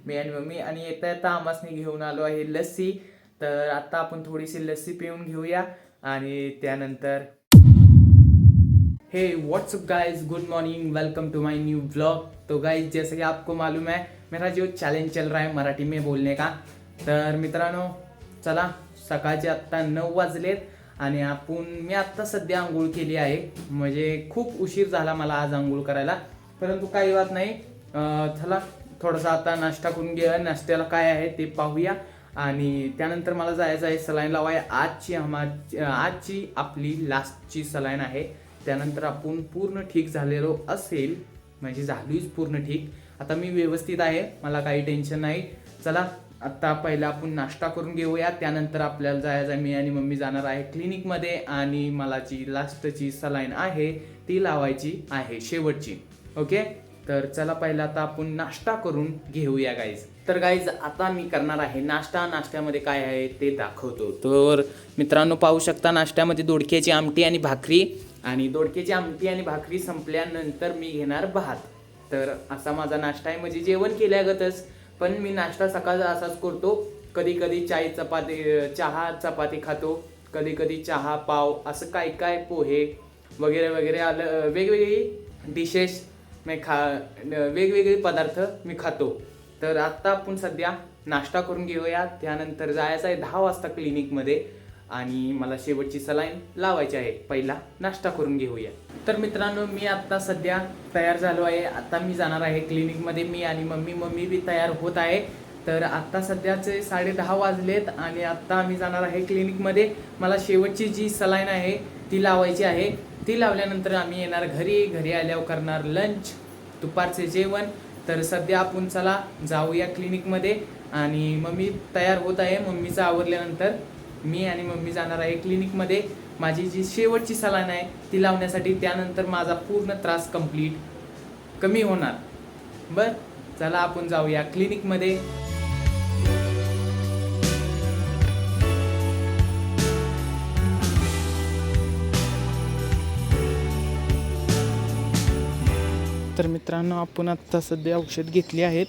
मी आणि मम्मी. आणि येता येता आमासनी घेऊन आलो आहे लस्सी. तर आता आपण थोडीशी लस्सी पिऊन घेऊया आणि त्यानंतर हे what's up guys, good morning, welcome to my new vlog. तो गाइस जैसे कि आपको मालूम है मेरा जो चॅलेंज चल रहा है मराठी में बोलने का. तर मित्रांनो चला, सकाळचे आत्ता 9 वाजलेत आणि मी आत्ता सध्या आंघोळ केली आहे. म्हणजे खूप उशीर झाला मला आज आंघोळ करायला, परंतु काही बात नाही. चला थोडासा आता नाश्ता करून घेऊया. नाश्त्याला काय आहे ते पाहूया आणि त्यानंतर मला जायचं आहे सलाईन लावाय. आजची आपली लास्टची सलाईन आहे. त्यानंतर आपण पूर्ण ठीक झालेलो असेल, म्हणजे झालीच पूर्ण ठीक. आता मी व्यवस्थित आहे, मला काही टेन्शन नाही. चला आता पहिला आपण नाश्ता करून घेऊया. त्यानंतर आपल्याला जायचं आहे, मी आणि मम्मी जाणार आहे क्लिनिकमध्ये आणि मला जी लास्टची सलाईन आहे ती लावायची आहे, शेवटची. ओके, तर चला पहिला आता आपण नाश्ता करून घेऊया गाईज. तर गाईज आता मी करणार आहे नाश्ता. नाश्त्यामध्ये काय आहे ते दाखवतो. तर मित्रांनो पाहू शकता, नाश्त्यामध्ये दोडक्याची आमटी आणि भाकरी. आणि दोडक्याची आमटी आणि भाकरी संपल्यानंतर मी घेणार भात. तर असा माझा नाश्ता आहे, म्हणजे जेवण केल्यागतच. पण मी नाश्ता सकाळचा असाच करतो. कधी कधी चहा चपाती खातो, कधी कधी चहा पाव, असं काय काय पोहे वगैरे वगैरे आलं, वेगवेगळी डिशेस वेगवेगळे पदार्थ मी खातो. तर आत्ता आपण सध्या नाश्ता करून घेऊया. त्यानंतर जायचं आहे 10 वाजता क्लिनिकमध्ये आणि मला शेवटची सलाईन लावायची आहे. पहिला नाश्ता करून घेऊया. तर मित्रांनो मी आत्ता सध्या तयार झालो आहे. आता मी जाणार आहे क्लिनिकमध्ये, मी आणि मम्मी बी तयार होत आहे. तर आत्ता सध्याचे 10:30 वाजलेत आणि आत्ता आम्ही जाणार आहे क्लिनिकमध्ये. मला शेवटची जी सलाईन आहे ती लावायची आहे. ती लावल्यानंतर आम्ही येणार घरी आल्यावर करणार लंच, दुपारचे जेवण. तर सध्या आपण चला जाऊया क्लिनिकमध्ये आणि मम्मी तयार होत आहे. मम्मीचं आवरल्यानंतर मी आणि मम्मी जाणार आहे क्लिनिकमध्ये माझी जी शेवटची सलाईन आहे ती लावण्यासाठी. त्यानंतर माझा पूर्ण त्रास कमी होणार. बरं चला आपण जाऊया क्लिनिकमध्ये. तर मित्रांनो आपण आत्ता सध्या औषध घेतली आहेत.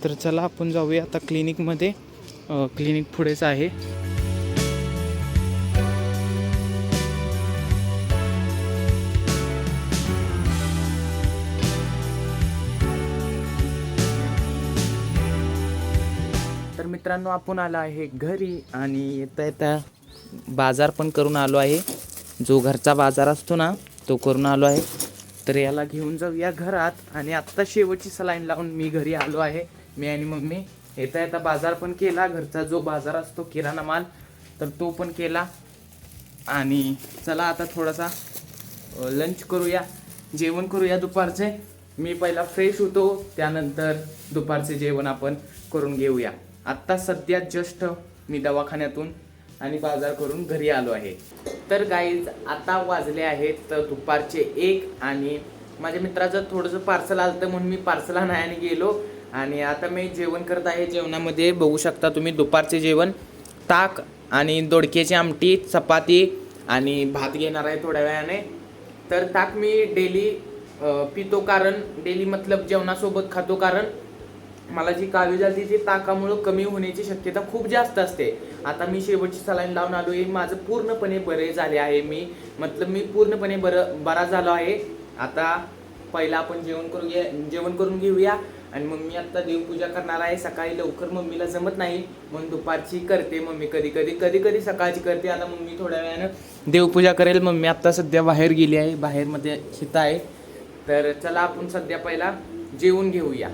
तर चला आपण जाऊया आता क्लिनिकमध्ये. क्लिनिक पुढेच आहे. तर मित्रांनो आपण आलो आहे घरी आणि येता बाजार पण करून आलो आहे. जो घरचा बाजार असतो ना तो करून आलो आहे. तर याला घेऊन जाऊया घरात. आणि आत्ता शेवटची सलाईन लावून मी घरी आलो आहे, मी आणि मम्मी. येता बाजार पण केला, घरचा जो बाजार असतो किराणा माल, तर तो पण केला. आणि चला आता थोडासा लंच करूया, जेवण करूया दुपारचे. मी पहिला फ्रेश होतो, त्यानंतर दुपारचे जेवण आपण करून घेऊया. आत्ता सध्या जस्ट मी दवाखान्यातून आणि बाजार करून घरी आलो आहे. तर गाईज आता वाजले आहेत दुपारचे 1 आणि माझ्या मित्राचं थोडंसं पार्सल आलं होतं म्हणून मी पार्सल आणायला गेलो. आणि आता मी जेवण करत आहे. जेवणामध्ये बघू शकता तुम्ही दुपारचे जेवण, ताक आणि दोडक्याची आमटी, चपाती आणि भात घेणार आहे थोड्या वेळाने. तर ताक मी डेली पितो, कारण डेली मतलब जेवणासोबत खातो, कारण मला जी कावीळ झाली ती ताकामुळं कमी होण्याची शक्यता खूप जास्त असते. आता मी शेवटची सलाईन लावून आलो आहे, माझं पूर्णपणे बरे झाले आहे. मी पूर्णपणे बरा झालो आहे. आता पहिला आपण जेवण करून घेऊया. आणि मम्मी आता देवपूजा करणार आहे. सकाळी लवकर मम्मीला जमत नाही म्हणून दुपारची करते मम्मी, कधी सकाळची करते. आता मम्मी थोड्या वेळानं देवपूजा करेल. मम्मी आता सध्या बाहेर गेली आहे, बाहेरमध्ये हित आहे. तर चला आपण सध्या पहिला जेवून घेऊया.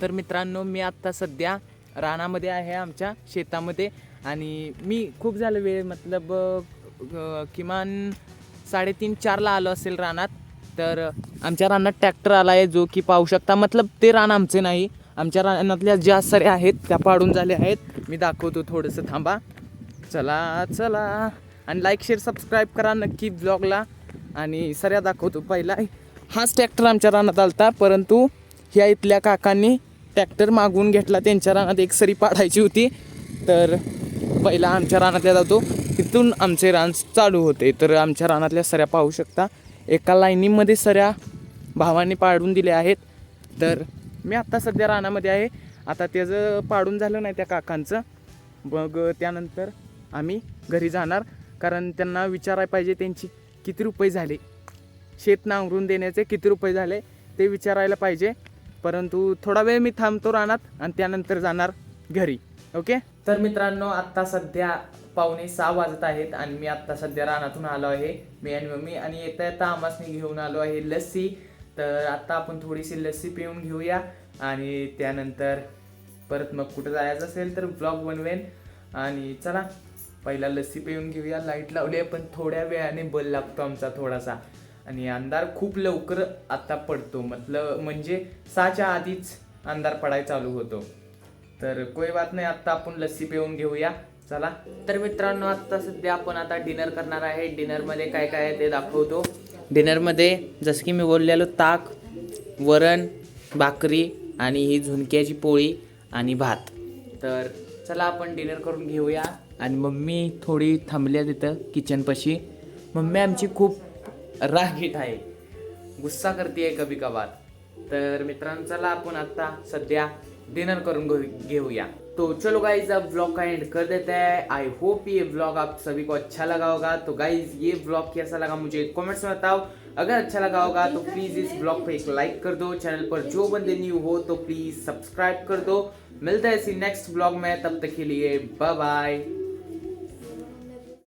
तर मित्रांनो मी आत्ता सध्या रानामध्ये आहे, आमच्या शेतामध्ये. आणि मी खूप झालं वेळ, मतलब किमान 3:30-4ला आलो असेल रानात. तर आमच्या रानात ट्रॅक्टर आला आहे, जो की पाहू शकता. मतलब ते रान आमचे नाही, आमच्या रानातल्या ज्या सऱ्या आहेत त्या पाडून झाल्या आहेत. मी दाखवतो थोडंसं, थांबा. चला. आणि लाईक शेअर सबस्क्राईब करा नक्की ब्लॉगला. आणि सऱ्या दाखवतो. पहिला हाच ट्रॅक्टर आमच्या रानात आलता, परंतु ह्या इथल्या काकांनी ट्रॅक्टर मागवून घेतला. त्यांच्या रानात एक सरी पाडायची होती, तर पहिला आमच्या रानातल्या जातो, तिथून आमचे रान चालू होते. तर आमच्या रानातल्या सऱ्या पाहू शकता, एका लाईनीमध्ये सऱ्या भावांनी पाडून दिल्या आहेत. तर मी आत्ता सध्या रानामध्ये आहे. आता त्याचं पाडून झालं नाही त्या काकांचं, मग त्यानंतर आम्ही घरी जाणार, कारण त्यांना विचारायला पाहिजे त्यांची किती रुपये झाले, शेत नांगरून देण्याचे किती रुपये झाले ते विचारायला पाहिजे. परंतु थोडा वेळ मी थांबतो रानात आणि त्यानंतर जाणार घरी. ओके. तर मित्रांनो, आत्ता सध्या 5:45 वाजत आहेत आणि मी आत्ता सध्या रानातून आलो आहे, मी आणि मम्मी. आणि येता येता आम्हासनी घेऊन आलो आहे लस्सी. तर आत्ता आपण थोडीशी लस्सी पिऊन घेऊया आणि त्यानंतर परत मग कुठं जायचं असेल तर ब्लॉग बनवेन. आणि चला पहिला लस्सी पिऊन घेऊया. लाईट लावली आहे, पण थोड्या वेळाने बल लागतो आमचा थोडासा. आणि अंधार खूप लवकर आता पडतो, म्हणजे 6च्या आधीच अंधार पडायला चालू होतो. तर कोई बात नाही, आत्ता आपण लस्सी पिऊन घेऊया. चला. तर मित्रांनो, आत्ता सध्या आपण आता डिनर करणार आहे. डिनरमध्ये काय काय आहे ते दाखवतो. डिनरमध्ये जसं की मी बोललेलो, ताक, वरण, भाकरी आणि ही झुणक्याची पोळी आणि भात. तर चला आपण डिनर करून घेऊया. आणि मम्मी थोडी थांबल्या तिथं किचनपाशी. मम्मी आमची खूप रागीट आहे, गुस्सा करते आहे कभी कभार. तर मित्रांनो, चला आपण आता सध्या डिनर करून घेऊया. तो चलो गाइज, अब व्लॉग का एंड कर देते हैं. आई होप ये व्लॉग आप सभी को अच्छा लगा होगा. तो गाइज, ये व्लॉग कैसा लगा मुझे कमेंट्स में बताओ. अगर अच्छा लगा होगा तो प्लीज इस ब्लॉग पे एक लाइक कर दो. चैनल पर जो बंदे न्यू हो तो प्लीज सब्सक्राइब कर दो. मिलते हैं इसी नेक्स्ट ब्लॉग में, तब तक के लिए बाय बाय.